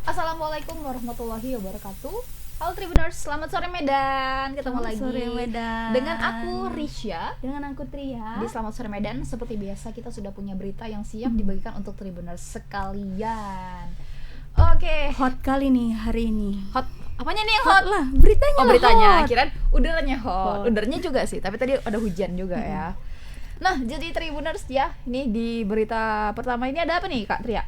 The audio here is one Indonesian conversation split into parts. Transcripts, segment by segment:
Assalamualaikum warahmatullahi wabarakatuh. Halo Tribuners, selamat sore Medan. Ketemu Selamat lagi sore Medan. dengan aku Risha. Dengan aku Tria. Di Selamat Sore Medan, seperti biasa kita sudah punya berita yang siap dibagikan untuk Tribuners sekalian. Oke, Hot kali nih hari ini. hot. Apanya nih yang hot? lah, beritanya. Oh, beritanya. hot. Kirain udaranya hot. Hot. Udaranya juga sih, tapi tadi ada hujan juga ya. Nah, jadi Tribuners ya, ini di berita pertama ini ada apa nih Kak Tria?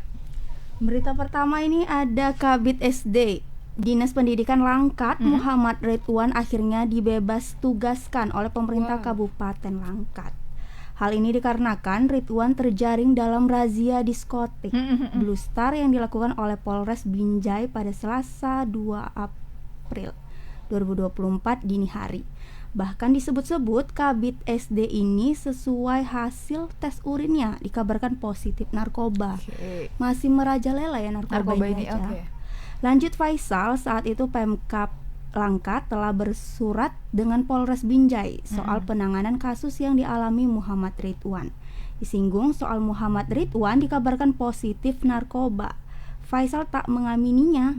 Berita pertama ini ada Kabid SD Dinas Pendidikan Langkat Muhammad Ridwan akhirnya dibebas tugaskan oleh pemerintah Wow. Kabupaten Langkat. Hal ini dikarenakan Ridwan terjaring dalam razia diskotik Blue Star yang dilakukan oleh Polres Binjai pada Selasa 2 April 2024 dini hari. Bahkan disebut-sebut Kabid SD ini sesuai hasil tes urinnya dikabarkan positif narkoba. Oke. Masih merajalela ya narkoba Narkoba ini, aja. oke. Lanjut Faisal, saat itu Pemkab Langkat telah bersurat dengan Polres Binjai soal penanganan kasus yang dialami Muhammad Ridwan. Disinggung soal Muhammad Ridwan dikabarkan positif narkoba. Faisal tak mengamininya.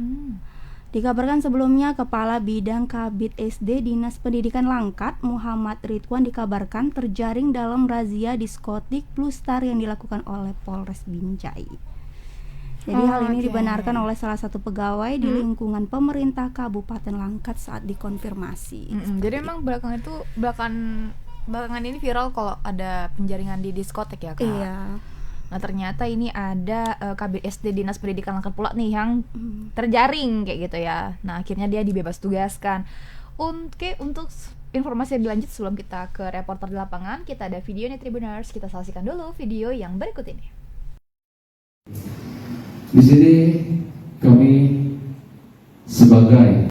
Dikabarkan sebelumnya Kepala Bidang Kabid SD Dinas Pendidikan Langkat Muhammad Ridwan dikabarkan terjaring dalam razia diskotik Blue Star yang dilakukan oleh Polres Binjai. Jadi hal ini Oke. dibenarkan oleh salah satu pegawai di lingkungan pemerintah Kabupaten Langkat saat dikonfirmasi. Jadi memang belakangan ini viral kalau ada penjaringan di diskotek ya Kak. Iya. Nah ternyata ini ada Kabid SD Dinas Pendidikan Langkat pula nih yang terjaring kayak gitu ya. Nah akhirnya dia dibebas tugaskan. Oke, untuk informasi lebih lanjut sebelum kita ke reporter di lapangan, kita ada video nih Tribuners. Kita saksikan dulu video yang berikut ini. Di sini kami sebagai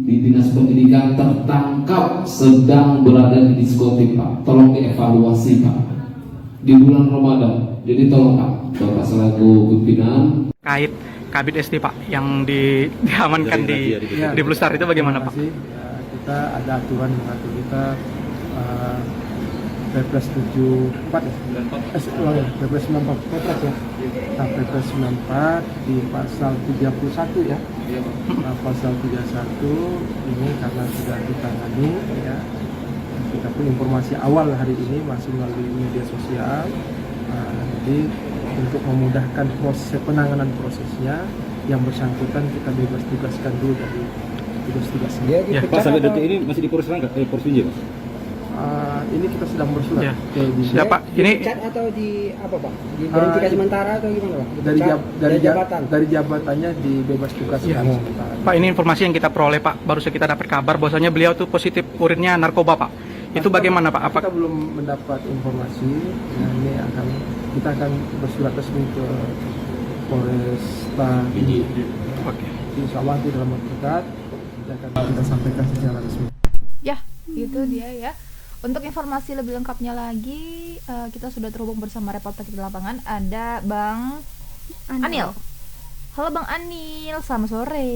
di Dinas Pendidikan tertangkap sedang berada di diskotik Pak. Tolong dievaluasi Pak. Di bulan Ramadan. Jadi tolong Pak, Bapak selaku pimpinan Kait Kabid SD Pak yang diamankan di Blue Star itu bagaimana Pak? Terima kasih. Kita ada aturan yang mengatur kita Perpres 74 ya? Perpres 94 Perpres ya? Nah, Perpres 94 di pasal 31 ya? Nah, pasal 31 ini karena sudah ditangani ya, kita pun informasi awal hari ini masih melalui media sosial. Jadi untuk memudahkan proses penanganan prosesnya, yang bersangkutan kita bebas tugaskan dulu dari tugas-tugasnya. Ya, Pak, sampai detik ini masih di Polres Langkat, Polres Binjai Pak? Ini kita sedang bersurat Ya. ke Binjai. Ya Pak, ini Dipecat atau di apa Pak? Diberhentikan sementara atau gimana Pak? dari Dipecat dari jabatan. dari jabatannya dibebas tugaskan Ya. sementara. Pak ini informasi yang kita peroleh Pak, baru saja kita dapat kabar bahwasanya beliau tuh positif urinnya narkoba Pak. Itu bagaimana Pak? Kita belum mendapat informasi. Nah, ini kita akan bersurat resmi ke Polresta Binjai. Oke. Insya Allah di dalam waktu dekat kita sampaikan secara resmi. Ya, itu dia ya. Untuk informasi lebih lengkapnya lagi, kita sudah terhubung bersama reporter kita di lapangan. Ada Bang Anil. Halo Bang Anil, selamat sore.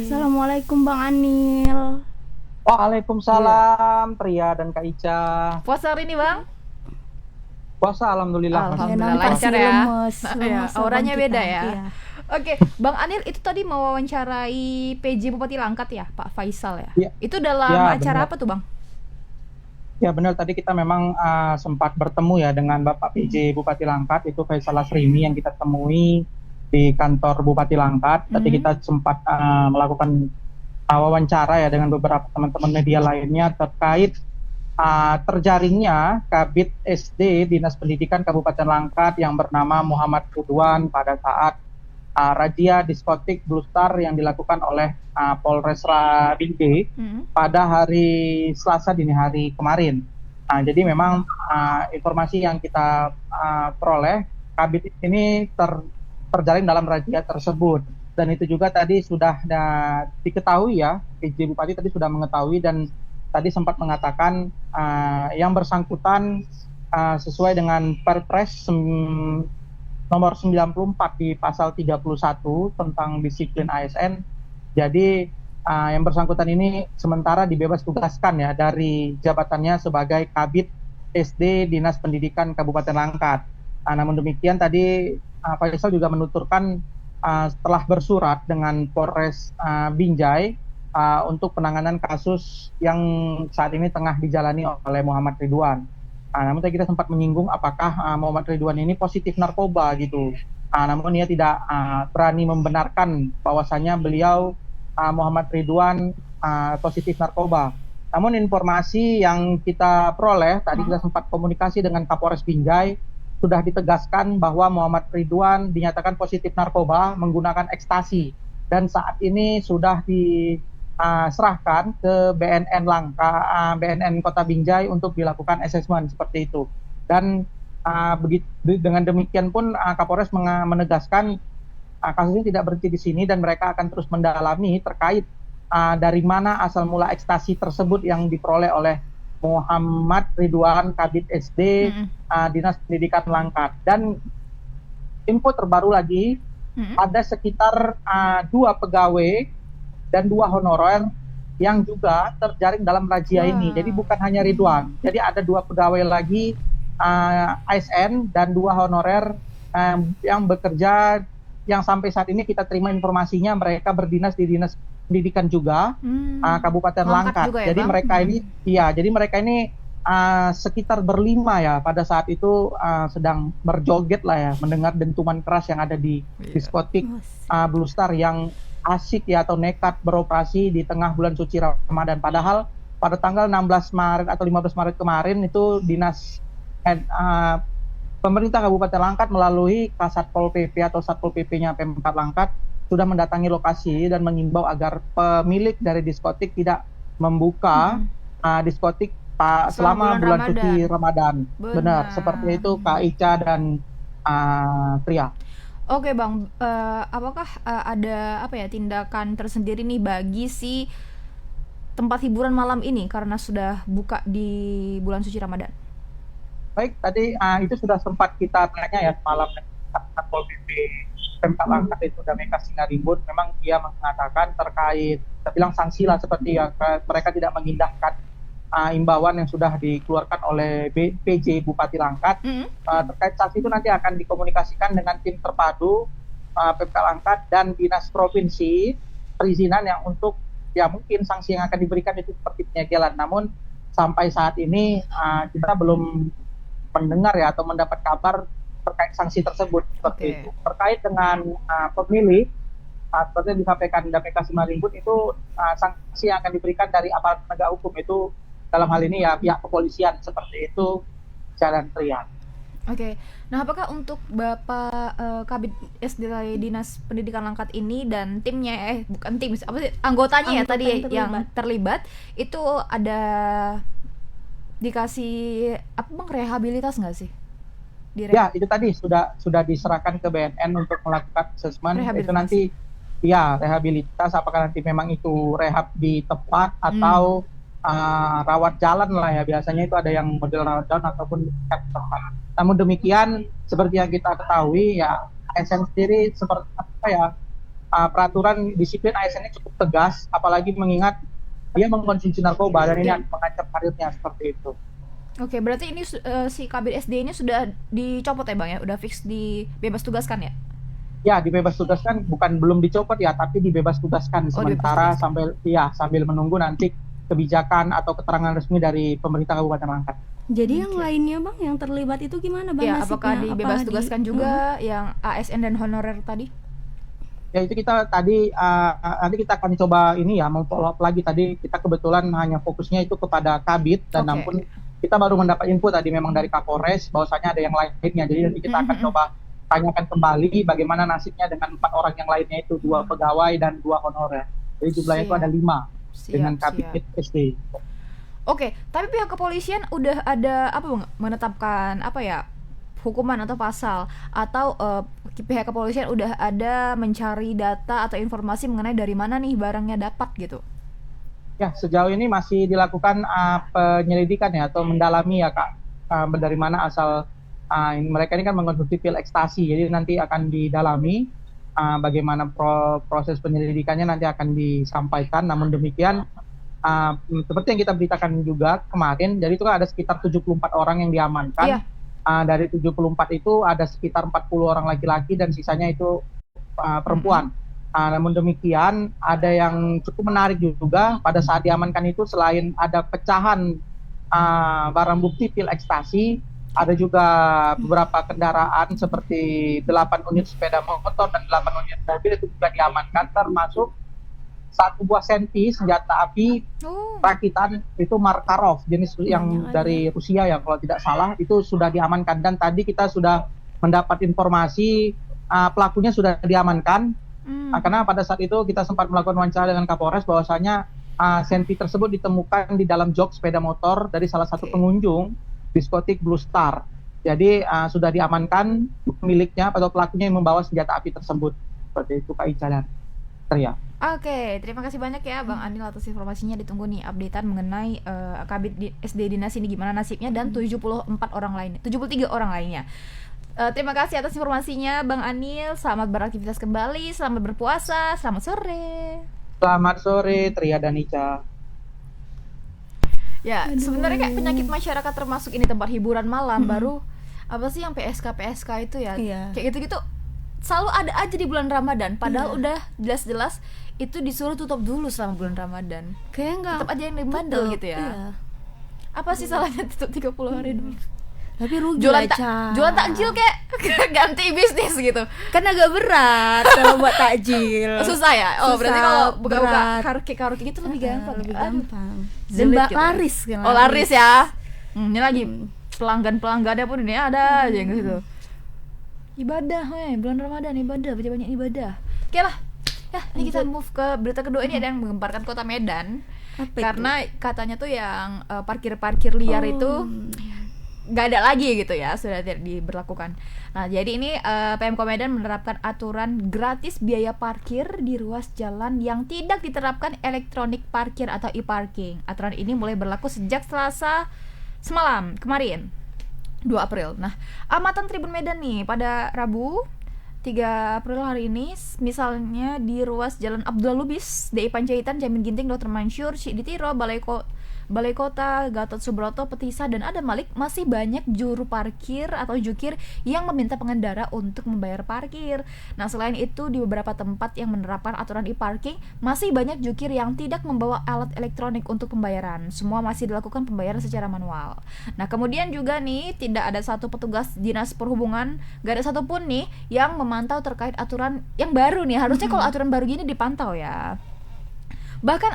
Assalamualaikum Bang Anil. Waalaikumsalam Tria dan Kak Ica. Puasa hari ini Bang? Puasa alhamdulillah. Alhamdulillah nampak lancar sih ya. lemes, Nah, lemes ya, auranya abang beda kita. ya. Iya. Oke, Bang Anil itu tadi mau wawancarai PJ Bupati Langkat ya, Pak Faisal ya? Iya. Itu dalam Ya, acara benar. apa tuh Bang? Ya benar, tadi kita memang sempat bertemu ya dengan Bapak PJ Bupati Langkat, itu Faisal Asrimi yang kita temui di kantor Bupati Langkat. Tadi kita sempat melakukan wawancara ya dengan beberapa teman-teman media lainnya terkait terjaringnya Kabid SD Dinas Pendidikan Kabupaten Langkat yang bernama Muhammad Ridwan pada saat razia diskotik Blue Star yang dilakukan oleh Polres Binjai pada hari Selasa dini hari kemarin. Nah, jadi memang informasi yang kita peroleh, Kabid ini terjaring dalam razia tersebut. Dan itu juga tadi sudah diketahui ya, PJ Bupati tadi sudah mengetahui dan tadi sempat mengatakan yang bersangkutan sesuai dengan Perpres nomor 94 di pasal 31 tentang disiplin ASN. Jadi yang bersangkutan ini sementara dibebas tugaskan ya dari jabatannya sebagai Kabid SD Dinas Pendidikan Kabupaten Langkat. Namun demikian tadi Faisal juga menuturkan setelah bersurat dengan Polres Binjai untuk penanganan kasus yang saat ini tengah dijalani oleh Muhammad Ridwan. Namun tadi kita sempat menyinggung apakah Muhammad Ridwan ini positif narkoba gitu. Namun ia tidak berani membenarkan bahwasanya beliau Muhammad Ridwan positif narkoba. Namun informasi yang kita peroleh tadi kita sempat komunikasi dengan Kapolres Binjai, sudah ditegaskan bahwa Muhammad Ridwan dinyatakan positif narkoba menggunakan ekstasi dan saat ini sudah diserahkan ke BNN Kota Binjai untuk dilakukan asesmen seperti itu. Dan dengan demikian pun Kapolres menegaskan kasus ini tidak berhenti di sini dan mereka akan terus mendalami terkait dari mana asal mula ekstasi tersebut yang diperoleh oleh Muhammad Ridwan Kabid SD Dinas Pendidikan Langkat. Dan info terbaru lagi ada sekitar 2 pegawai dan 2 honorer yang juga terjaring dalam razia ini. Jadi bukan hanya Ridwan. Jadi ada 2 pegawai lagi ASN dan 2 honorer yang bekerja yang sampai saat ini kita terima informasinya mereka berdinas di Dinas Pendidikan juga Kabupaten Langkat. Juga ya, jadi Bang? mereka ini sekitar berlima ya pada saat itu sedang berjoget lah ya, mendengar dentuman keras yang ada di diskotik Blue Star yang asik ya atau nekat beroperasi di tengah bulan suci Ramadan. Padahal pada tanggal 16 Maret atau 15 Maret kemarin itu dinas pemerintah Kabupaten Langkat melalui Kasatpol PP atau Satpol PP-nya Pemkab Langkat sudah mendatangi lokasi dan mengimbau agar pemilik dari diskotik tidak membuka diskotik selama bulan suci Ramadan. Benar, seperti itu Kak Ica dan Tria. Oke Bang, apakah ada tindakan tersendiri nih bagi si tempat hiburan malam ini karena sudah buka di bulan suci Ramadan? Baik, tadi itu sudah sempat kita tanya ya semalam dengan Satpol PP Pemkab Langkat itu Dameka Singarimbun. Memang dia mengatakan terkait, kita bilang sanksi lah seperti ya mereka tidak mengindahkan imbauan yang sudah dikeluarkan oleh PJ Bupati Langkat. Terkait sanksi itu nanti akan dikomunikasikan dengan tim terpadu Pemkab Langkat dan Dinas Provinsi perizinan yang untuk ya mungkin sanksi yang akan diberikan itu seperti penyegelan. Namun sampai saat ini kita belum mendengar ya atau mendapat kabar terkait sanksi tersebut seperti itu. Terkait dengan pemilih seperti yang disampaikan Dameka Singarimbun itu sanksi yang akan diberikan dari aparat penegak hukum itu dalam hal ini ya pihak kepolisian seperti itu Jalan Trian. Oke. Nah, apakah untuk Bapak Kabid SD Dinas Pendidikan Langkat ini dan timnya bukan tim anggotanya ya tadi yang terlibat itu ada dikasih Bang rehabilitas nggak sih? Ya, itu tadi sudah diserahkan ke BNN untuk melakukan asesmen. Itu nanti ya rehabilitas apakah nanti memang itu rehab di tempat atau rawat jalan lah ya, biasanya itu ada yang model rawat jalan ataupun tempat. Namun demikian seperti yang kita ketahui ya ASN sendiri seperti peraturan disiplin ASN ini cukup tegas, apalagi mengingat dia mengkonsumsi narkoba dan ini mengancam karirnya seperti itu. Oke, berarti ini si Kabid SD ini sudah dicopot ya Bang ya? Udah fix dibebas tugaskan ya? Ya, dibebas tugaskan, belum dicopot ya, tapi dibebas tugaskan sementara sambil menunggu nanti kebijakan atau keterangan resmi dari pemerintah Kabupaten Langkat. Jadi yang lainnya Bang yang terlibat itu gimana Bang ya, nasibnya? Apakah dibebas tugaskan juga yang ASN dan honorer tadi? Ya itu kita tadi nanti kita akan coba ini ya follow up lagi. Tadi kita kebetulan hanya fokusnya itu kepada Kabid dan namun kita baru mendapat info tadi memang dari Kapolres bahwasanya ada yang lainnya. Jadi nanti kita akan coba tanyakan kembali bagaimana nasibnya dengan 4 orang yang lainnya itu 2 pegawai dan 2 honorer. Jadi jumlahnya itu ada 5 dengan Kabid SD. Oke, tapi pihak kepolisian udah ada Bang menetapkan hukuman atau pasal atau pihak kepolisian udah ada mencari data atau informasi mengenai dari mana nih barangnya dapat gitu? Ya, sejauh ini masih dilakukan penyelidikan ya atau mendalami ya Kak, dari mana asal mereka ini kan mengkonsumsi pil ekstasi, jadi nanti akan didalami bagaimana proses penyelidikannya nanti akan disampaikan. Namun demikian, seperti yang kita beritakan juga kemarin, jadi itu kan ada sekitar 74 orang yang diamankan. Iya. Dari 74 itu ada sekitar 40 orang laki-laki dan sisanya itu perempuan. Namun demikian, ada yang cukup menarik juga pada saat diamankan itu, selain ada pecahan barang bukti pil ekstasi, ada juga beberapa kendaraan seperti 8 unit sepeda motor dan 8 unit mobil itu juga diamankan, termasuk 1 buah senti senjata api rakitan itu Makarov, jenis yang dari Rusia ya kalau tidak salah, itu sudah diamankan. Dan tadi kita sudah mendapat informasi pelakunya sudah diamankan. Karena pada saat itu kita sempat melakukan wawancara dengan Kapolres bahwasanya senti tersebut ditemukan di dalam jok sepeda motor dari salah satu pengunjung diskotik Blue Star. Jadi sudah diamankan pemiliknya atau pelakunya yang membawa senjata api tersebut. Seperti itu Kak Ica dan Ria. Oke, terima kasih banyak ya Bang Anil atas informasinya. Ditunggu nih updatean mengenai Kabid SD Dinas ini gimana nasibnya dan 74 orang lainnya, 73 orang lainnya. Terima kasih atas informasinya Bang Anil. Selamat beraktivitas kembali, selamat berpuasa, selamat sore. Selamat sore Tria dan Ica. Ya, sebenarnya kayak penyakit masyarakat termasuk ini tempat hiburan malam baru apa sih yang PSK itu ya. Kayak gitu-gitu selalu ada aja di bulan Ramadan, padahal udah jelas-jelas itu disuruh tutup dulu selama bulan Ramadan. Kayak enggak tetap aja yang dibandel gitu ya. Apa sih salahnya tutup 30 hari dulu? Tapi rugi jualan takjil kayak ganti bisnis gitu. Kan agak berat kalau buat takjil. Susah ya? Oh, berarti kalau buka-buka berat. karaoke gitu lebih gampang. Lebih gampang. Dan Sulit gitu. laris kan. Oh, laris ya. Ini lagi pelanggannya pun ini ada aja yang gitu. Ibadah, bulan Ramadan ibadah, banyak ibadah. Oke lah. Ya, ini kita move ke berita kedua. Ini ada yang menggemparkan kota Medan. Karena katanya tuh yang parkir liar itu nggak ada lagi gitu ya, sudah tidak diberlakukan. Nah jadi ini Pemko Medan menerapkan aturan gratis biaya parkir di ruas jalan yang tidak diterapkan elektronik parkir atau e-parking. Aturan ini mulai berlaku sejak Selasa semalam kemarin 2 April. Nah amatan Tribun Medan nih pada Rabu 3 April hari ini, misalnya di ruas Jalan Abdullah Lubis, DI Panjaitan, Jamin Ginting, Dr. Mansur, Siditiro, Balai Kota, Gatot Subroto, Petisa, dan Adam Malik, masih banyak juru parkir atau jukir yang meminta pengendara untuk membayar parkir. Nah, selain itu, di beberapa tempat yang menerapkan aturan e-parking, masih banyak jukir yang tidak membawa alat elektronik untuk pembayaran. Semua masih dilakukan pembayaran secara manual. Nah, kemudian juga nih, tidak ada satu petugas dinas perhubungan, gak ada satupun nih yang memantau terkait aturan yang baru nih. Harusnya kalau aturan baru gini dipantau ya. Bahkan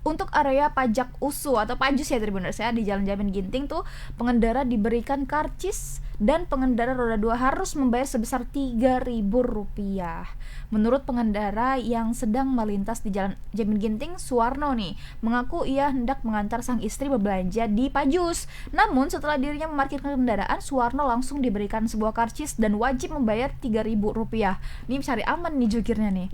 untuk area pajak USU atau Pajus ya Tribuners ya, di Jalan Jamin Ginting tuh pengendara diberikan karcis dan pengendara roda 2 harus membayar sebesar Rp3.000. Menurut pengendara yang sedang melintas di Jalan Jamin Ginting, Suwarno nih mengaku ia hendak mengantar sang istri berbelanja di Pajus. Namun setelah dirinya memarkirkan kendaraan, Suwarno langsung diberikan sebuah karcis dan wajib membayar Rp3.000. Ini cari aman nih jukirnya nih.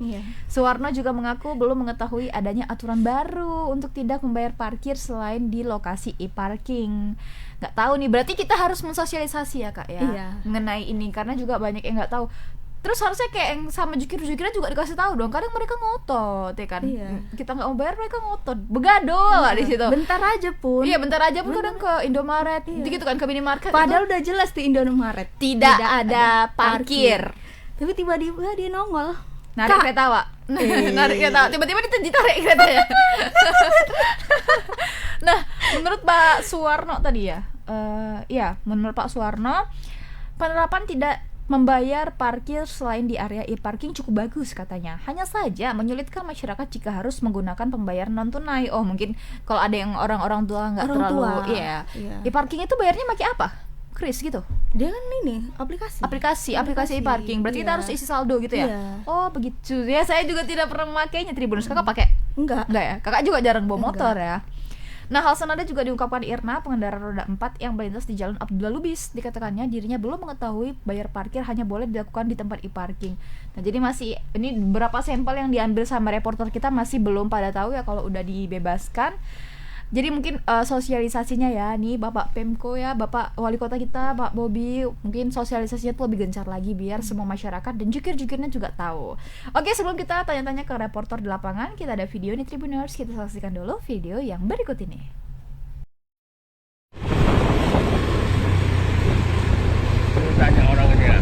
Suwarno juga mengaku belum mengetahui adanya aturan baru untuk tidak membayar parkir selain di lokasi e-parking. Nggak tahu nih, berarti kita harus mensosialisasi ya Kak ya, mengenai ini, karena juga banyak yang nggak tahu. Terus harusnya kayak yang sama jukir-jukirnya juga dikasih tahu dong. Kadang mereka ngotot ya kan. Kita nggak mau bayar, mereka ngotot, begadol lah di situ. Bentar aja pun. Iya, bentar aja pun kadang ke Indomaret, gitu kan, ke minimarket. Padahal udah jelas di Indomaret tidak ada parkir. Tapi tiba-tiba dia nongol. Narik kereta, Pak. Narik kereta. Tiba-tiba ditarik keretanya. Nah, menurut Pak Suwarno tadi ya. Menurut Pak Suwarno, penerapan tidak membayar parkir selain di area e-parking cukup bagus katanya. Hanya saja menyulitkan masyarakat jika harus menggunakan pembayaran non tunai. Oh, mungkin kalau ada yang orang-orang tua nggak terlalu e-parking itu bayarnya pakai apa? Kris gitu. Dia kan ini aplikasi e-parking. Berarti kita harus isi saldo gitu ya. Oh, begitu. Ya, saya juga tidak pernah memakainya. Tribuners, Kakak pakai? Enggak ya. Kakak juga jarang bawa motor ya. Nah, hal senada juga diungkapkan Irna, pengendara roda 4 yang melintas di Jalan Abdullah Lubis. Dikatakannya dirinya belum mengetahui bayar parkir hanya boleh dilakukan di tempat e-parking. Nah, jadi masih ini beberapa sampel yang diambil sama reporter kita masih belum pada tahu ya kalau udah dibebaskan. Jadi mungkin sosialisasinya ya nih Bapak Pemko ya, Bapak Wali Kota kita Pak Bobi, mungkin sosialisasinya tuh lebih gencar lagi biar semua masyarakat dan jukir-jukirnya juga tahu. Oke, sebelum kita tanya-tanya ke reporter di lapangan, kita ada video nih Tribuners, kita saksikan dulu video yang berikut ini. Tanya orang ini ya.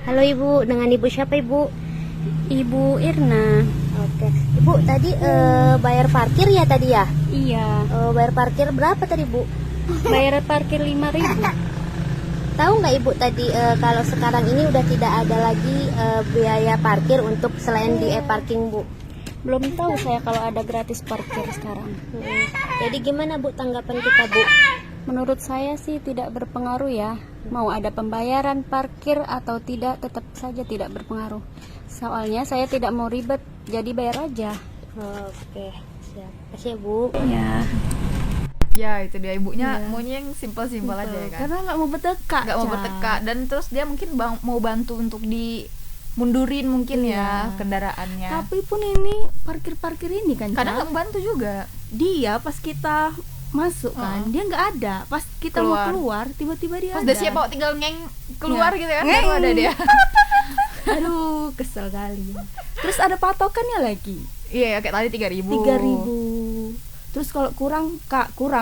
Halo Ibu, dengan Ibu siapa Ibu? Ibu Irna. Oke, Ibu tadi bayar parkir ya tadi ya? Iya, Bayar parkir berapa tadi Bu? bayar parkir 5.000. Tahu nggak Ibu tadi kalau sekarang ini udah tidak ada lagi biaya parkir untuk selain di e-parking Bu? Belum tahu saya kalau ada gratis parkir sekarang. Jadi gimana Bu tanggapan kita Bu? Menurut saya sih tidak berpengaruh ya. Mau ada pembayaran parkir atau tidak, tetap saja tidak berpengaruh. Soalnya saya tidak mau ribet, jadi bayar aja. Oke, siap. Kasih ya Bu. Ya, Ya itu dia ibunya maunya yang simpel-simpel aja ya kan. karena nggak mau bertekak. Nggak mau bertekak, dan terus dia mungkin mau bantu untuk mundurin mungkin ya kendaraannya. Tapi pun ini parkir ini kan, Kadang Ca. nggak membantu juga. Dia pas kita masuk kan, dia nggak ada. Pas kita mau keluar, tiba-tiba dia Pas ada. udah siap bawa tinggal keluar Ya. gitu kan, baru ada dia. Aduh, kesel kali. Terus ada patokannya lagi. Iya, kayak tadi 3.000. 3.000. Terus kalau kurang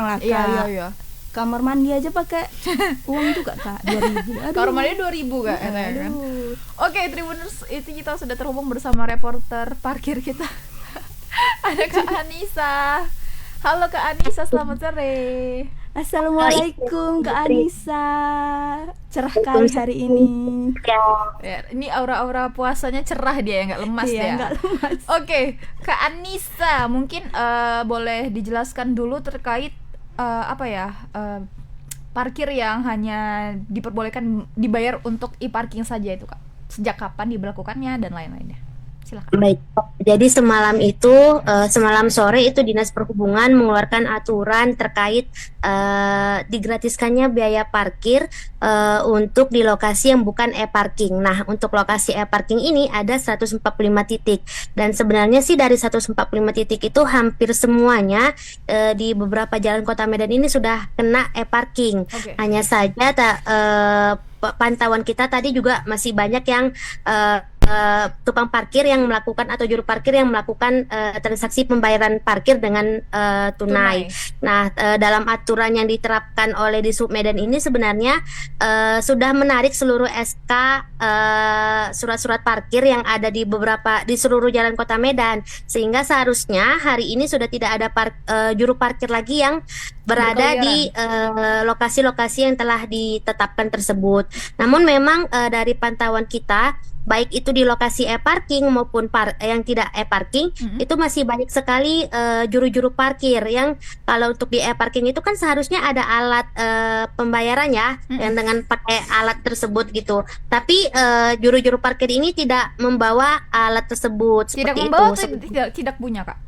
lah Kak. Iya. Kamar mandi aja pakai uang juga Kak, 2.000. Aduh. Kamar mandi 2.000 Kak, katanya kan. Aduh. Oke, Tribuners, itu kita sudah terhubung bersama reporter parkir kita. Ada Kak Anissa. Halo Kak Anissa, selamat sore. Assalamualaikum Kak Anissa. Cerah kali hari ini. Ya, ini aura-aura puasanya cerah dia ya, nggak lemas Iya, dia. nggak lemas. Oke, Kak Anissa, mungkin boleh dijelaskan dulu terkait parkir yang hanya diperbolehkan dibayar untuk e-parking saja itu Kak. Sejak kapan diberlakukannya dan lain-lainnya. Silakan. Baik, jadi semalam sore itu Dinas Perhubungan mengeluarkan aturan terkait digratiskannya biaya parkir untuk di lokasi yang bukan e-parking. Nah, untuk lokasi e-parking ini ada 145 titik, dan sebenarnya sih dari 145 titik itu hampir semuanya di beberapa jalan Kota Medan ini sudah kena e-parking. Oke. Hanya saja pantauan kita tadi juga masih banyak yang tukang parkir yang melakukan atau juru parkir yang melakukan transaksi pembayaran parkir dengan tunai. Nah, dalam aturan yang diterapkan oleh Dishub Medan ini sebenarnya sudah menarik seluruh SK surat-surat parkir yang ada di seluruh jalan Kota Medan, sehingga seharusnya hari ini sudah tidak ada juru parkir lagi yang berada di lokasi-lokasi yang telah ditetapkan tersebut. Namun memang dari pantauan kita, baik itu di lokasi e-parking maupun yang tidak e-parking, itu masih banyak sekali juru-juru parkir yang kalau untuk di e-parking itu kan seharusnya ada alat pembayaran ya, yang dengan pakai alat tersebut gitu. Tapi juru-juru parkir ini tidak membawa alat tersebut. Tidak Seperti membawa itu. atau tidak punya Kak?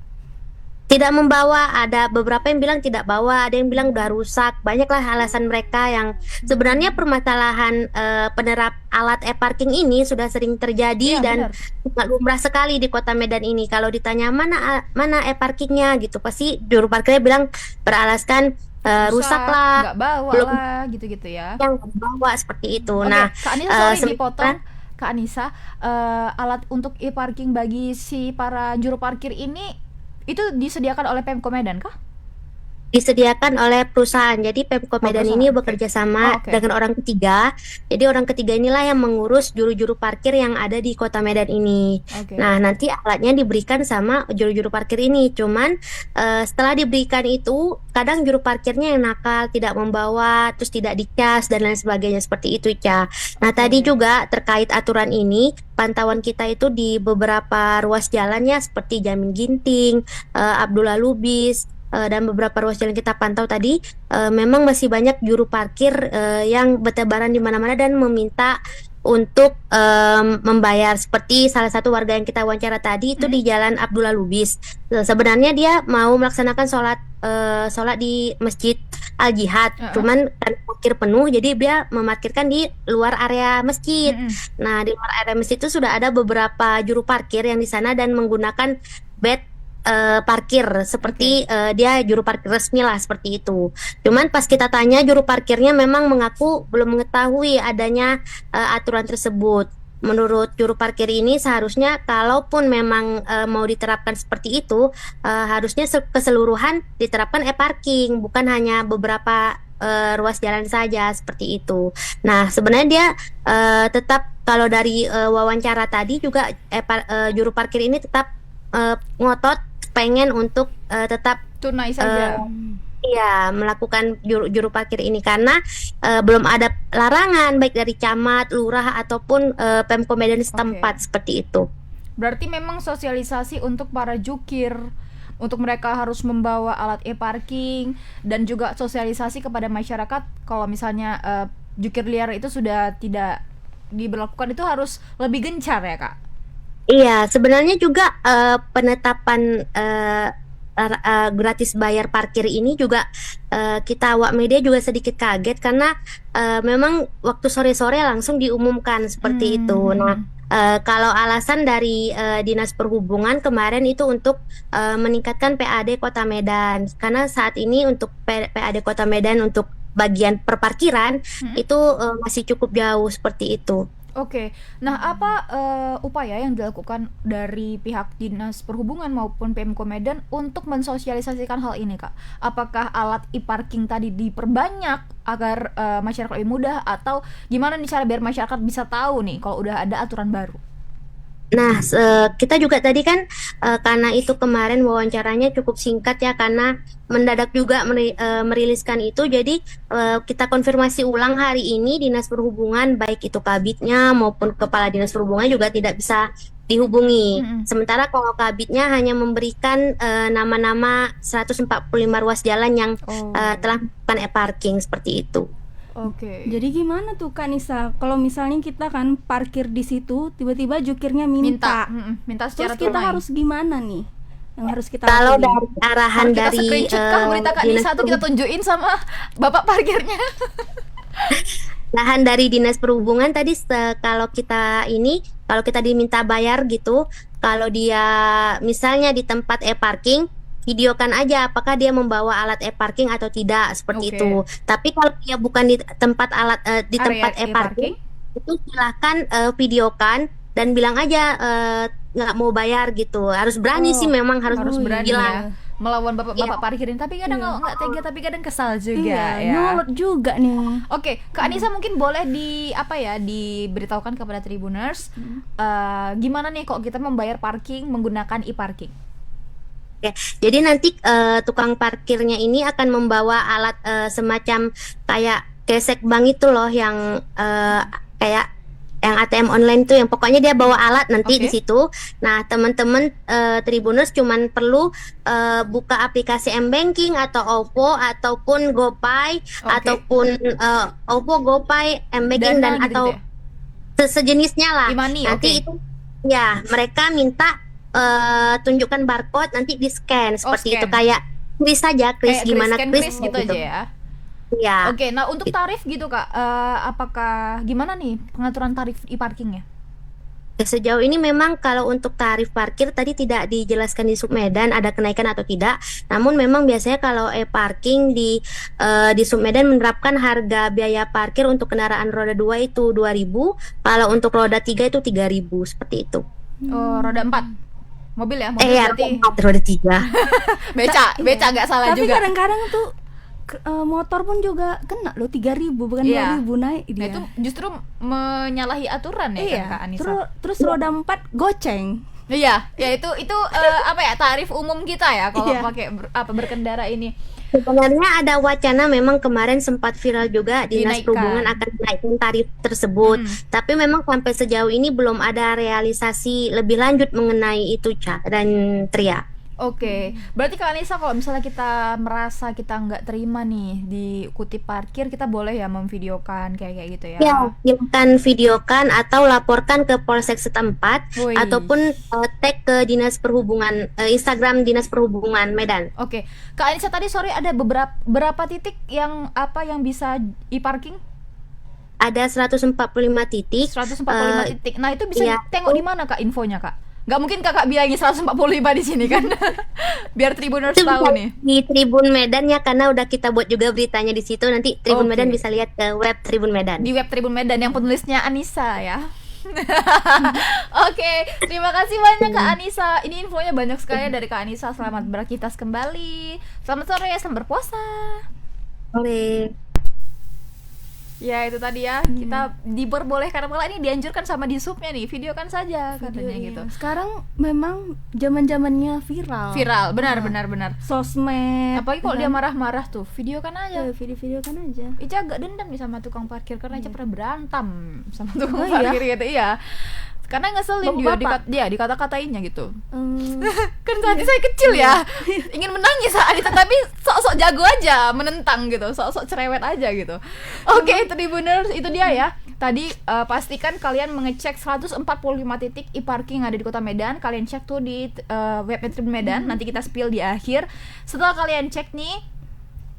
Tidak membawa, ada beberapa yang bilang tidak bawa, ada yang bilang udah rusak. Banyaklah alasan mereka yang sebenarnya permasalahan penerap alat e-parking ini sudah sering terjadi, dan lumrah sekali di Kota Medan ini. Kalau ditanya mana e-parkingnya gitu, pasti juru parkirnya bilang beralaskan rusak lah, nggak bawa belum lah, gitu-gitu ya. yang bawa seperti itu. Oke, Nah, Kak Anissa, sorry sementara- dipotong. Kak Anissa, alat untuk e-parking bagi si para juru parkir ini itu disediakan oleh Pemko Medan kah? disediakan oleh perusahaan. Jadi Pemkot Medan ini bekerja sama dengan orang ketiga. Jadi orang ketiga inilah yang mengurus juru-juru parkir yang ada di Kota Medan ini. Nah, nanti alatnya diberikan sama juru-juru parkir ini. Cuman setelah diberikan itu, kadang juru parkirnya yang nakal, tidak membawa, terus tidak dicas dan lain sebagainya seperti itu, Ca. Nah, tadi juga terkait aturan ini, pantauan kita itu di beberapa ruas jalannya seperti Jamin Ginting, Abdullah Lubis, dan beberapa ruas jalan kita pantau tadi, memang masih banyak juru parkir yang bertebaran di mana-mana dan meminta untuk membayar. Seperti salah satu warga yang kita wawancara tadi itu di Jalan Abdullah Lubis. Sebenarnya dia mau melaksanakan sholat di Masjid Al Jihad, cuman karena parkir penuh, jadi dia memarkirkan di luar area masjid. Nah, di luar area masjid itu sudah ada beberapa juru parkir yang di sana dan menggunakan bed parkir seperti dia juru parkir resmi lah seperti itu. Cuman pas kita tanya, juru parkirnya memang mengaku belum mengetahui adanya aturan tersebut. Menurut juru parkir ini seharusnya kalaupun memang mau diterapkan seperti itu, harusnya keseluruhan diterapkan e-parking, bukan hanya beberapa ruas jalan saja seperti itu. Nah, sebenarnya dia tetap, kalau dari wawancara tadi juga juru parkir ini tetap ngotot pengen untuk tetap tunai saja. Iya, melakukan juru parkir ini karena belum ada larangan baik dari camat, lurah ataupun Pemkot Medan setempat seperti itu. Berarti memang sosialisasi untuk para jukir, untuk mereka harus membawa alat e-parking, dan juga sosialisasi kepada masyarakat kalau misalnya jukir liar itu sudah tidak diberlakukan, itu harus lebih gencar ya, Kak? Iya, sebenarnya juga penetapan gratis bayar parkir ini juga kita awak media juga sedikit kaget karena memang waktu sore-sore langsung diumumkan seperti itu. Nah, kalau alasan dari Dinas Perhubungan kemarin itu untuk meningkatkan PAD Kota Medan, karena saat ini untuk PAD Kota Medan untuk bagian perparkiran itu masih cukup jauh seperti itu. Oke, nah apa upaya yang dilakukan dari pihak Dinas Perhubungan maupun Pemkot Medan untuk mensosialisasikan hal ini, Kak? Apakah alat e-parking tadi diperbanyak agar masyarakat lebih mudah, atau gimana nih cara biar masyarakat bisa tahu nih kalau udah ada aturan baru? Nah, kita juga tadi kan karena itu kemarin wawancaranya cukup singkat ya, karena mendadak juga meriliskan itu, jadi kita konfirmasi ulang hari ini Dinas Perhubungan, baik itu kabitnya maupun kepala Dinas Perhubungan juga tidak bisa dihubungi. Sementara kalau kabitnya hanya memberikan nama-nama 145 ruas jalan yang telah melakukan e-parking seperti itu. Jadi gimana tuh Kak Nisa, kalau misalnya kita kan parkir di situ, tiba-tiba jukirnya minta secara terus kita harus gimana nih yang harus kita kalau lakuin? dari arahan kita dari screenshot kah berita Kak Nisa tuh kita tunjukin sama bapak parkirnya? Arahan dari Dinas Perhubungan tadi, kalau kita diminta bayar gitu, kalau dia misalnya di tempat e-parking, videokan aja apakah dia membawa alat e-parking atau tidak seperti itu. Tapi kalau dia bukan di tempat tempat e-parking, itu silahkan videokan dan bilang aja nggak mau bayar gitu. Harus berani sih, memang harus berani bilang. Melawan bapak-bapak parkirin, tapi kadang nggak tega, tapi kadang kesal juga ya. Nurut juga nih. Oke, Kak Anissa mungkin boleh diberitahukan kepada Tribuners gimana nih kok kita membayar parking menggunakan e-parking? Oke, jadi nanti tukang parkirnya ini akan membawa alat semacam kayak gesek bank itu loh, yang kayak yang ATM online tuh, yang pokoknya dia bawa alat nanti di situ. Nah, teman-teman Tribuners cuman perlu buka aplikasi M-Banking atau OVO ataupun GoPay ataupun OVO, GoPay, M-Banking dan gitu atau sejenisnya lah. Nanti itu ya mereka minta tunjukkan barcode, nanti di scan seperti itu, kayak kris saja, kris gimana kris gitu aja ya. Ya. Oke, nah untuk tarif gitu Kak, apakah gimana nih pengaturan tarif e-parkingnya? Sejauh ini memang kalau untuk tarif parkir tadi tidak dijelaskan di Submedan ada kenaikan atau tidak. Namun memang biasanya kalau e-parking di Submedan menerapkan harga biaya parkir untuk kendaraan roda 2 itu 2.000, kalau untuk roda 3 itu 3.000 seperti itu. Roda 4. Mobil ya, mobil Iya, berarti roda 3. beca nggak salah Tapi juga. kadang-kadang tuh motor pun juga kena loh, 3.000 bukan Iya. 2.000 naik Nah, dia. itu justru menyalahi aturan ya Iya. kan Kak Anissa. Terus roda 4 goceng. Iya, ya itu apa ya, tarif umum kita ya kalau Iya. pakai berkendara ini. Sebenarnya ada wacana memang kemarin sempat viral juga Dinas Dinaikkan. Perhubungan akan menaikkan tarif tersebut. Tapi memang sampai sejauh ini belum ada realisasi lebih lanjut mengenai itu, Ca dan Tria. Oke, berarti Kak Anissa kalau misalnya kita merasa kita nggak terima nih di kutip parkir, kita boleh ya memvideokan kayak gitu ya? Ya, silakan videokan atau laporkan ke polsek setempat Woi. ataupun tag ke Dinas Perhubungan Instagram Dinas Perhubungan Medan. Oke, Kak Anissa tadi sore ada berapa titik yang bisa e-parking? Ada 145 titik. 145 titik. Nah, itu bisa iya. tengok di mana Kak infonya, Kak? Nggak mungkin Kakak bilangin 145 di sini kan? Biar Tribuners Itu tahu bisa nih. di Tribun Medan ya, karena udah kita buat juga beritanya di situ. Nanti Tribun Oke. Medan bisa lihat ke web Tribun Medan. Di web Tribun Medan yang penulisnya Anissa ya. Oke, terima kasih banyak Kak Anissa. Ini infonya banyak sekali dari Kak Anissa. Selamat beraktivitas kembali. Selamat sore, selamat berpuasa. Oke. Ya itu tadi ya, kita diperbolehkan, malah ini dianjurkan sama di subnya nih, videokan saja katanya Videonya. gitu. Sekarang memang zaman-zamannya viral. Viral, benar. Sosmed. Apalagi kalau dia marah-marah tuh, videokan aja. Ya, video-video kan aja. Ica agak dendam nih sama tukang parkir karena Ica pernah berantem sama tukang Oh, iya? parkir gitu, iya. Karena ngeselin Bapak-bapak? dia dikata-katainnya gitu. Kan saat saya kecil ya, ingin menangis saat itu, tapi sok-sok jago aja menentang gitu, sok-sok cerewet aja gitu. Oke, Tribuners, itu dia ya. Tadi pastikan kalian mengecek 145 titik e-parking yang ada di Kota Medan. Kalian cek tuh di web Tribun Medan, nanti kita spill di akhir. Setelah kalian cek nih,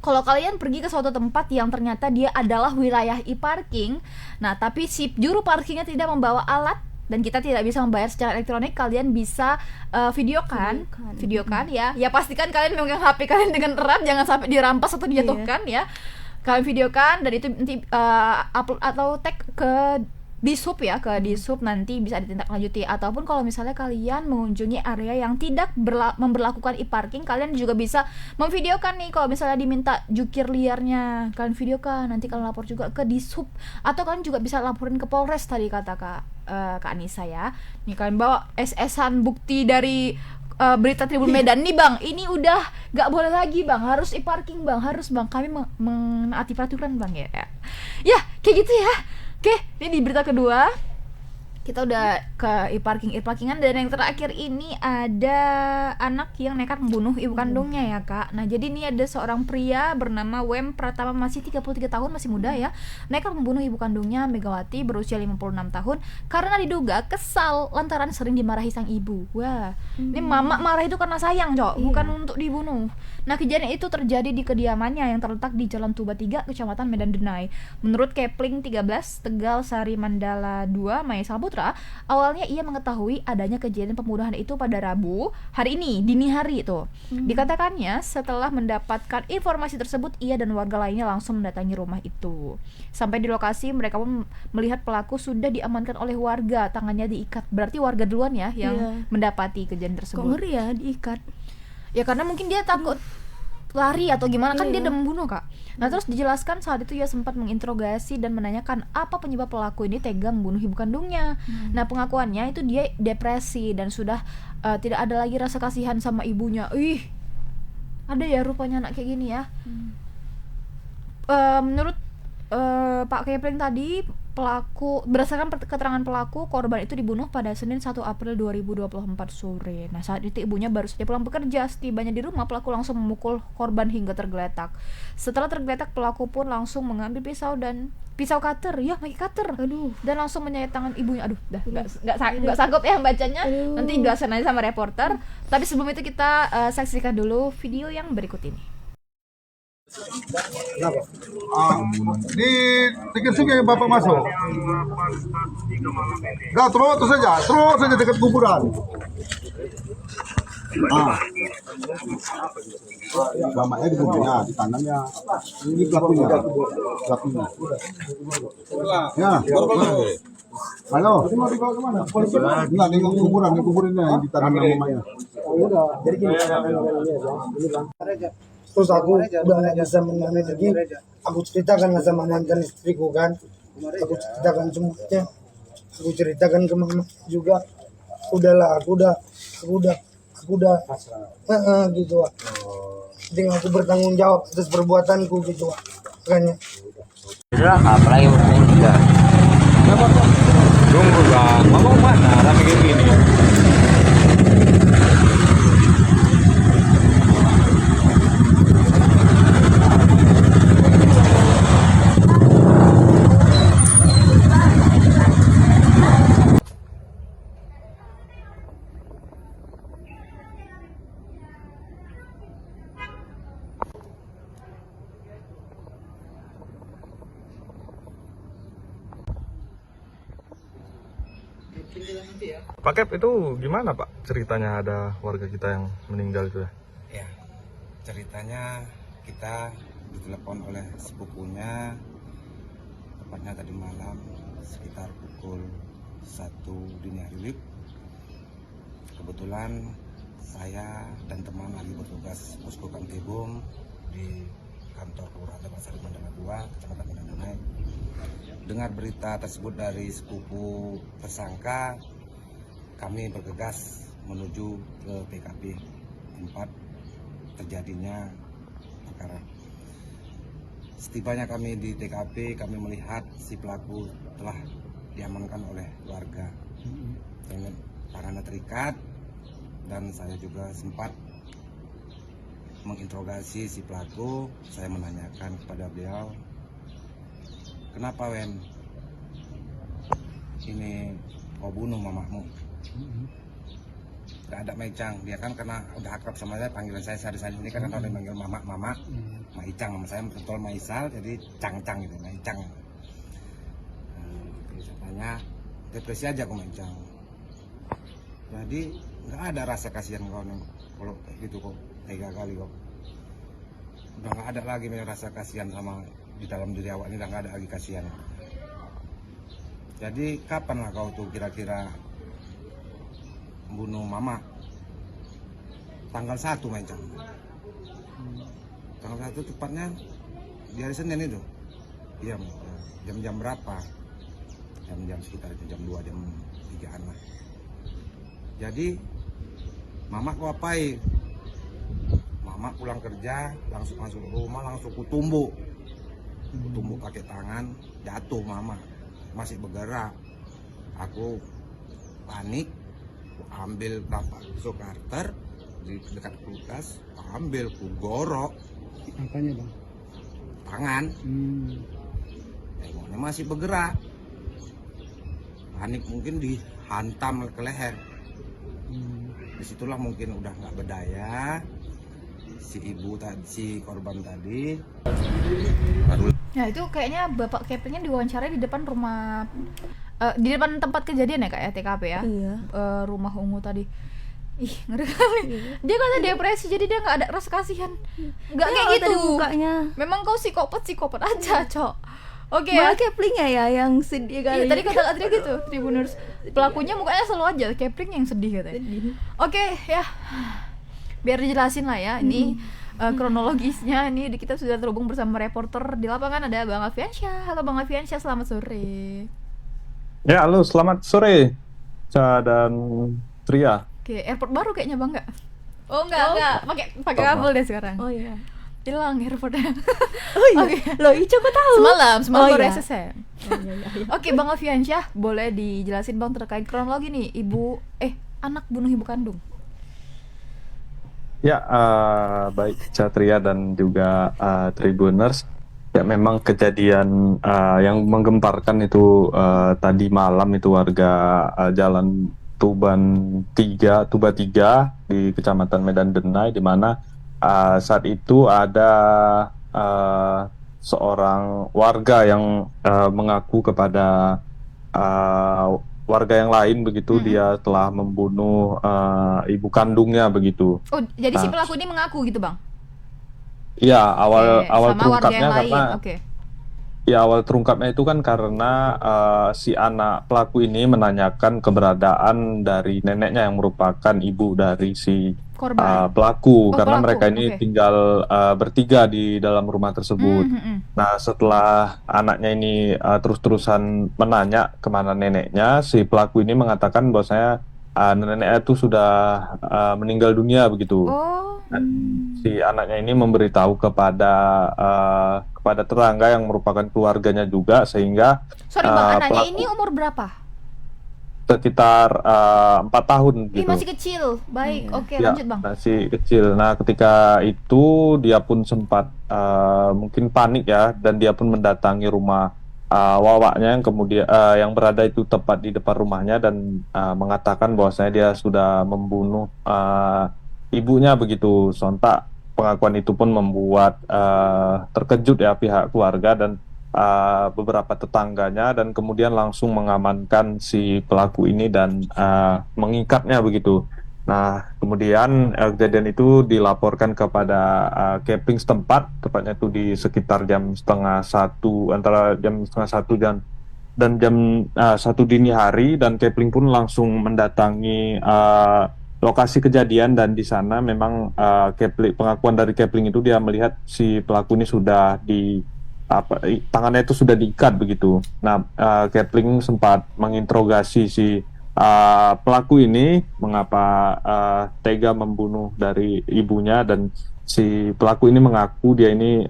kalau kalian pergi ke suatu tempat yang ternyata dia adalah wilayah e-parking, nah tapi si juru parkirnya tidak membawa alat dan kita tidak bisa membayar secara elektronik, kalian bisa videokan ya. Ya pastikan kalian memegang HP kalian dengan erat, jangan sampai dirampas atau dijatuhkan ya. Kalian videokan dan itu nanti upload atau tag ke Dishub ya, ke Dishub, nanti bisa ditindaklanjuti. Ataupun kalau misalnya kalian mengunjungi area yang tidak memberlakukan e-parking, kalian juga bisa memvideokan nih. Kalau misalnya diminta jukir liarnya, kalian videokan, nanti kalian lapor juga ke Dishub. Atau kalian juga bisa laporin ke Polres tadi kata Kak Anissa ya. Nih kalian bawa SS-an bukti dari berita Tribun Medan nih bang, ini udah gak boleh lagi bang, harus e-parking bang, harus bang, kami menaati peraturan bang ya. Ya kayak gitu ya. Oke, ini di berita kedua kita udah ke e-parkingan, dan yang terakhir ini ada anak yang nekat membunuh ibu kandungnya ya Kak. Nah jadi ini ada seorang pria bernama Wem Pratama, masih 33 tahun, masih muda ya, nekat membunuh ibu kandungnya Megawati berusia 56 tahun karena diduga kesal lantaran sering dimarahi sang ibu. Wah, ini mama marah itu karena sayang Cok, bukan untuk dibunuh. Nah kejadian itu terjadi di kediamannya yang terletak di Jalan Tuba 3, Kecamatan Medan Denai. Menurut Kepling 13, Tegal Sari Mandala 2, Maya Saputra, awalnya ia mengetahui adanya kejadian pembunuhan itu pada Rabu hari ini, dini hari itu. Dikatakannya setelah mendapatkan informasi tersebut, ia dan warga lainnya langsung mendatangi rumah itu. Sampai di lokasi, mereka pun melihat pelaku sudah diamankan oleh warga, tangannya diikat. Berarti warga duluan ya yang mendapati kejadian tersebut. Kok ngeri ya diikat? Ya karena mungkin dia takut lari atau gimana, kan dia udah membunuh Kak. Nah terus dijelaskan saat itu ia sempat menginterogasi dan menanyakan apa penyebab pelaku ini tega membunuh ibu kandungnya. Nah pengakuannya itu dia depresi dan sudah tidak ada lagi rasa kasihan sama ibunya. Ada ya rupanya anak kayak gini ya. Menurut Pak Kepling tadi, berdasarkan keterangan pelaku, korban itu dibunuh pada Senin 1 April 2024 sore. Nah saat itu ibunya baru saja pulang bekerja. Setibanya di rumah, pelaku langsung memukul korban hingga tergeletak. Setelah tergeletak, pelaku pun langsung mengambil pisau cutter, ya pakai cutter, dan langsung menyayat tangan ibunya. Nggak sanggup ya bacanya. Nanti jelasin aja sama reporter. Tapi sebelum itu kita saksikan dulu video yang berikut ini. Di dekat sungai Bapak masuk. Nah, terus saja dekat kuburan. Bapaknya di kuburnya, di tangannya. Ini pelakunya. Ya. Halo. Tadi mau dibawa kemana? Polisi? Enggak, di kuburannya yang ditanam namanya. Jadi gini, ini bang. Terus aku udah nggak bisa menahan lagi. Aku ceritakan sama mantan istriku kan. Aku ceritakan semuanya. Aku ceritakan ke mama juga. Udahlah, aku udah gitu. Jadi aku bertanggung jawab atas perbuatanku gitu. Makanya. Sudah, apalagi mau juga. Tunggu bang, mau mana rame kayak gini? Pak Kep, itu gimana Pak ceritanya ada warga kita yang meninggal itu ya? Ya, ceritanya kita ditelepon oleh sepupunya, tepatnya tadi malam sekitar pukul 1 dini hari. Kebetulan saya dan teman lagi bertugas posko Kantibum di kantor Kelurahan Pasar Mandala 2, Kecamatan Mandala. Dengar berita tersebut dari sepupu tersangka, kami bergegas menuju ke TKP tempat terjadinya perkara. Setibanya kami di TKP, kami melihat si pelaku telah diamankan oleh warga dengan tahanan terikat, dan saya juga sempat menginterogasi si pelaku. Saya menanyakan kepada beliau, kenapa Wen ini kau bunuh mamahmu? Gak ada Maicang, dia kan karena udah akrab sama saya, panggilan saya sehari-hari ini kan orang manggil mama, Maicang, mama saya betul Maisal, jadi Cang-Cang gitu, Maicang. Saya tanya, depresi aja kok Maicang. Jadi nggak ada rasa kasihan kau nih, kalau kayak gitu kok, tega kali kok. Udah nggak ada lagi rasa kasihan sama di dalam diri awak ini, udah nggak ada lagi kasihan. Jadi kapan lah kau tuh kira-kira bunuh mama? Tanggal 1 Maicang. Tanggal 1 tepatnya di hari Senin itu. Iya, jam-jam berapa? Jam-jam sekitar itu jam 2, jam 3-an lah. Jadi mama kau apain? Mama pulang kerja langsung masuk rumah, langsung kutumbuk kaki tangan, jatuh mama, masih bergerak. Aku panik, ambil bapak pisau karter di dekat kulkas, ambil ku gorok. Apanya bang? Tangan. Tengoknya masih bergerak. Panik mungkin dihantam ke leher. Disitulah mungkin udah nggak berdaya si ibu tadi, si korban tadi. Nah itu kayaknya Bapak Kepingnya diwawancarai di depan rumah, di depan tempat kejadian ya Kak ya, TKP ya. Iya. Rumah ungu tadi. Ih, ngeri kali. Dia katanya depresi, jadi dia nggak ada rasa kasihan. Nggak kayak gitu. Mukanya. Memang kau psikopat aja, Cok. Oke Malah ya. Keplingnya ya yang sedih kali. Iya, tadi kata Adria gitu, Tribuners. Pelakunya mukanya selalu aja, Kepling yang sedih katanya. Oke, ya. Biar dijelasin lah ya, ini kronologisnya. Ini kita sudah terhubung bersama reporter di lapangan, ada Bang Alfiansyah. Halo Bang Alfiansyah, selamat sore. Ya, halo, selamat sore, Ca dan Tria. Oke, airport baru kayaknya Bang, nggak? Oh enggak, pakai kabel deh sekarang. Oh iya. Hilang airportnya. Oh iya. Okay. Loh, Ica kok tahu? Semalam baru SSM. Iya. Oke, Bang Alfiansyah, boleh dijelasin Bang terkait kronologi nih, anak bunuh ibu kandung. Ya, baik Catria dan juga Tribuners. Ya, memang kejadian yang menggemparkan itu tadi malam itu warga Jalan Tuba 3 di Kecamatan Medan Denai, di mana saat itu ada seorang warga yang mengaku kepada warga yang lain begitu, dia telah membunuh ibu kandungnya begitu. Oh, jadi si pelaku ini mengaku gitu Bang? Iya, awal sama terungkapnya warga yang karena lain. Ya, awal terungkapnya itu kan karena si anak pelaku ini menanyakan keberadaan dari neneknya yang merupakan ibu dari si Korban. pelaku, Oh, karena pelaku, mereka ini oke. tinggal bertiga di dalam rumah tersebut. Mhm. Nah, setelah anaknya ini terus-terusan menanya kemana neneknya, si pelaku ini mengatakan bahwasanya neneknya itu sudah meninggal dunia begitu. Oh. Dan si anaknya ini memberitahu kepada tetangga yang merupakan keluarganya juga, sehingga Sorry bang, anaknya pelaku ini umur berapa? sekitar 4 tahun Ih, gitu. masih kecil. Baik, oke, Ya, lanjut bang. masih kecil. Nah, ketika itu dia pun sempat mungkin panik ya, dan dia pun mendatangi rumah wawaknya yang kemudian yang berada itu tepat di depan rumahnya, dan mengatakan bahwasanya dia sudah membunuh ibunya begitu. Sontak pengakuan itu pun membuat terkejut ya pihak keluarga dan beberapa tetangganya, dan kemudian langsung mengamankan si pelaku ini dan mengikatnya begitu. Nah, kemudian kejadian itu dilaporkan kepada Kepling setempat, tepatnya itu di sekitar jam setengah satu, antara jam setengah satu dan jam 1 dini hari, dan Kepling pun langsung mendatangi lokasi kejadian, dan di sana memang pengakuan dari Kepling itu dia melihat si pelaku ini sudah tangannya itu sudah diikat begitu. Nah, Kepling sempat menginterogasi si pelaku ini mengapa tega membunuh dari ibunya, dan si pelaku ini mengaku dia ini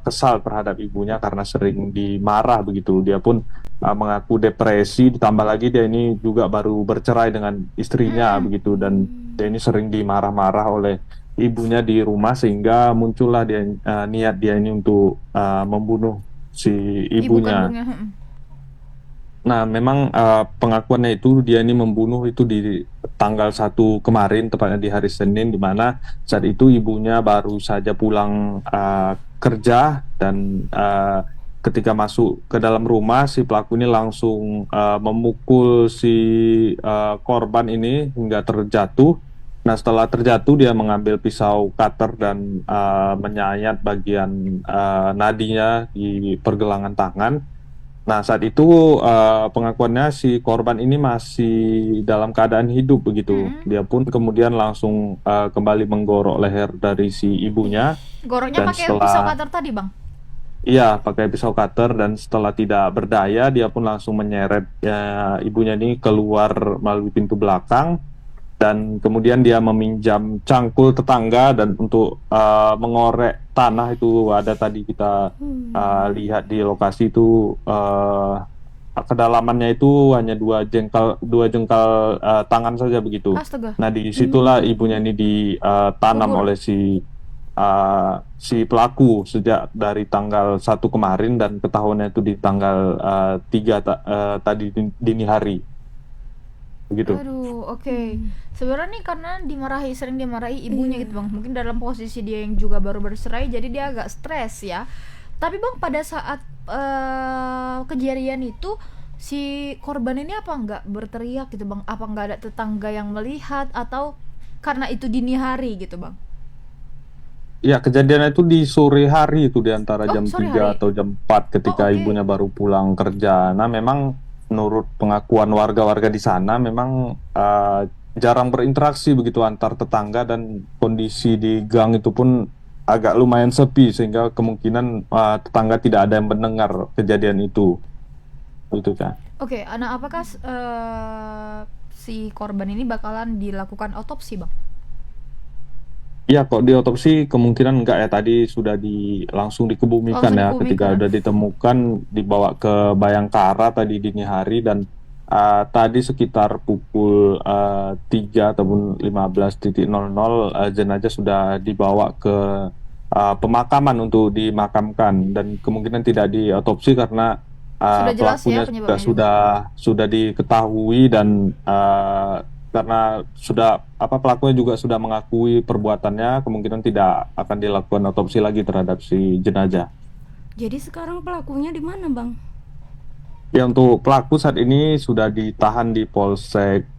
kesal terhadap ibunya karena sering dimarah begitu. Dia pun mengaku depresi, ditambah lagi dia ini juga baru bercerai dengan istrinya begitu, dan dia ini sering dimarah-marah oleh ibunya di rumah, sehingga muncullah dia niat dia ini untuk membunuh si Ibu ibunya. kandungnya. Nah, memang pengakuannya itu dia ini membunuh itu di tanggal 1 kemarin, tepatnya di hari Senin, di mana saat itu ibunya baru saja pulang kerja, dan ketika masuk ke dalam rumah, si pelaku ini langsung memukul si korban ini hingga terjatuh. Nah, setelah terjatuh dia mengambil pisau cutter dan menyayat bagian nadinya di pergelangan tangan. Nah, saat itu pengakuannya si korban ini masih dalam keadaan hidup begitu. Dia pun kemudian langsung kembali menggorok leher dari si ibunya. Goroknya Dan pakai pisau cutter tadi bang? Iya, pakai pisau cutter, dan setelah tidak berdaya dia pun langsung menyeret ibunya ini keluar melalui pintu belakang, dan kemudian dia meminjam cangkul tetangga dan untuk mengorek tanah. Itu ada tadi kita lihat di lokasi itu kedalamannya itu hanya dua jengkal tangan saja begitu. Astaga. Nah, disitulah ibunya ini ditanam oleh si pelaku sejak dari tanggal 1 kemarin, dan ketahuannya itu di tanggal 3 tadi dini hari begitu. Aduh, oke. Sebenarnya nih karena sering dimarahi ibunya gitu bang. Mungkin dalam posisi dia yang juga baru bercerai, jadi dia agak stres ya. Tapi bang, pada saat kejadian itu si korban ini apa nggak berteriak gitu bang? Apa nggak ada tetangga yang melihat, atau karena itu dini hari gitu bang? Ya, kejadiannya itu di sore hari, itu di antara jam sore 3 hari. atau jam 4 ketika oke. ibunya baru pulang kerja. Nah, memang menurut pengakuan warga-warga di sana memang jarang berinteraksi begitu antar tetangga, dan kondisi di gang itu pun agak lumayan sepi, sehingga kemungkinan tetangga tidak ada yang mendengar kejadian itu. Gitu kan. Oke, nah apakah si korban ini bakalan dilakukan otopsi bang? Iya, kok diotopsi kemungkinan enggak ya, tadi sudah langsung dikebumikan Langsung ya, dikebumikan. ketika udah ditemukan dibawa ke Bayangkara tadi dini hari, dan tadi sekitar pukul 3 ataupun 15.00 jenazah sudah dibawa ke pemakaman untuk dimakamkan, dan kemungkinan tidak diotopsi karena Sudah jelas ya pelakunya penyebabnya. sudah diketahui, dan karena pelakunya juga sudah mengakui perbuatannya, kemungkinan tidak akan dilakukan otopsi lagi terhadap si jenazah. Jadi sekarang pelakunya di mana, Bang? Ya, untuk pelaku saat ini sudah ditahan di Polsek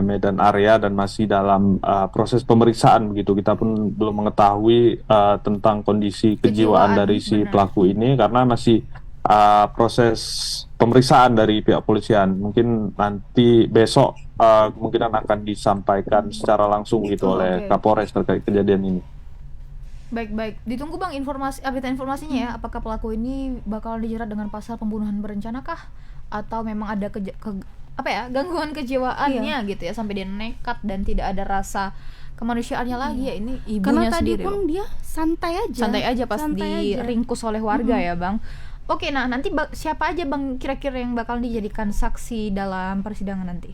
Medan Area dan masih dalam proses pemeriksaan begitu. Kita pun belum mengetahui tentang kondisi kejiwaan dari si pelaku ini, karena masih proses pemeriksaan dari pihak polisian. Mungkin nanti besok kemungkinan akan disampaikan secara langsung gitu oleh Kapolres terkait kejadian ini. Baik, ditunggu Bang update informasinya ya. Apakah pelaku ini bakal dijerat dengan pasal pembunuhan berencana kah? Atau memang ada gangguan kejiwaannya gitu ya sampai dia nekat dan tidak ada rasa kemanusiaannya lagi ya, ini ibunya Karena tadi sendiri. pun dia santai aja pas diringkus oleh warga ya Bang. Oke, nah nanti siapa aja Bang kira-kira yang bakal dijadikan saksi dalam persidangan nanti?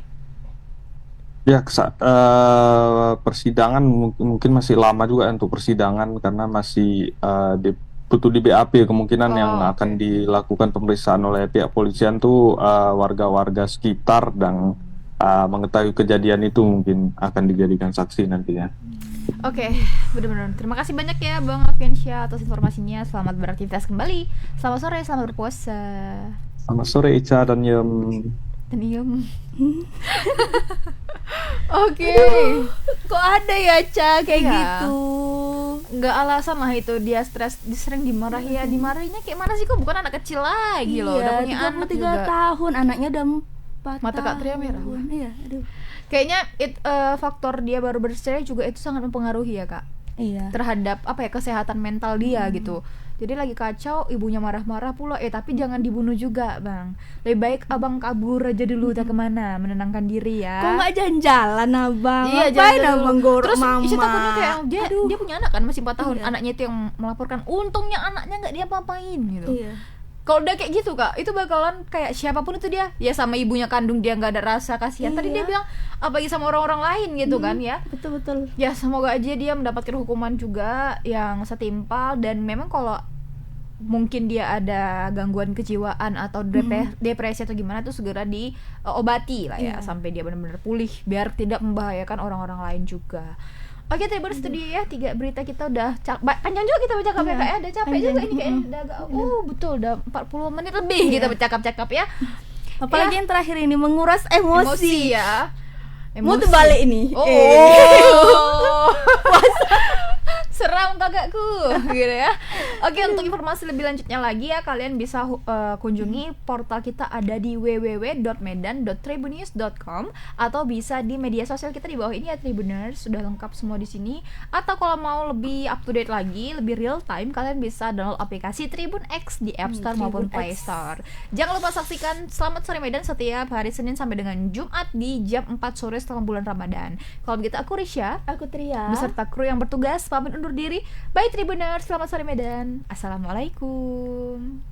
Ya, persidangan mungkin masih lama juga untuk persidangan karena masih butuh di BAP kemungkinan yang akan dilakukan pemeriksaan oleh pihak polisian tuh warga-warga sekitar dan mengetahui kejadian itu mungkin akan dijadikan saksi nantinya. Oke, benar-benar. Terima kasih banyak ya Bang Alfiansyah atas informasinya. Selamat beraktivitas kembali. Selamat sore, selamat berpuasa. Selamat sore Ica dan Yem. Oke. Kok ada ya Ca kayak gitu? Nggak alasan lah itu, dia stres, sering dimarahinya kayak mana sih, kok bukan anak kecil lagi loh, udah punya anak 33 juga. tahun, anaknya udah 4 Mata Kak Tria merah. Iya, aduh. Kayaknya faktor dia baru bercerai juga itu sangat mempengaruhi ya Kak. Iya. Terhadap kesehatan mental dia gitu. Jadi lagi kacau, ibunya marah-marah pula, tapi jangan dibunuh juga Bang. Lebih baik abang kabur aja dulu, tak kemana, menenangkan diri ya. Kok nggak jalan-jalan abang? Iya, Ngapain jalan abang gorok terus mama? Terus takutnya kayak dia punya anak kan, masih 4 tahun. Iya. Anaknya itu yang melaporkan, untungnya anaknya nggak dia apa-apain gitu. Iya. Kalau udah kayak gitu Kak, itu bakalan kayak siapapun itu dia, ya sama ibunya kandung dia nggak ada rasa kasihan. Tadi dia bilang apalagi sama orang-orang lain gitu kan ya. Betul. Ya semoga aja dia mendapatkan hukuman juga yang setimpal, dan memang kalau mungkin dia ada gangguan kejiwaan atau depresi atau gimana tuh segera diobati lah ya, sampai dia benar-benar pulih biar tidak membahayakan orang-orang lain juga. Oke, Tribuners itu dia ya 3 berita kita udah panjang juga kita bercakap ya Kak ya, udah capek juga ini kayaknya udah agak betul udah 40 menit lebih kita bercakap-cakap ya. Apalagi yang terakhir ini menguras emosi ya. Mau terbalik ini. Seram kakakku gitu ya. Oke, untuk informasi lebih lanjutnya lagi ya, kalian bisa kunjungi portal kita ada di www.medan.tribunnews.com atau bisa di media sosial kita di bawah ini ya Tribuners, sudah lengkap semua di sini. Atau kalau mau lebih up to date lagi, lebih real time, kalian bisa download aplikasi Tribun X di App Store maupun Play Store. Jangan lupa saksikan Selamat Sore Medan setiap hari Senin sampai dengan Jumat di jam 4 sore selama bulan Ramadan. Kalau begitu aku Risha, aku Tria, beserta kru yang bertugas pamit undur diri. Bye Tribuners, selamat sore Medan. Assalamualaikum.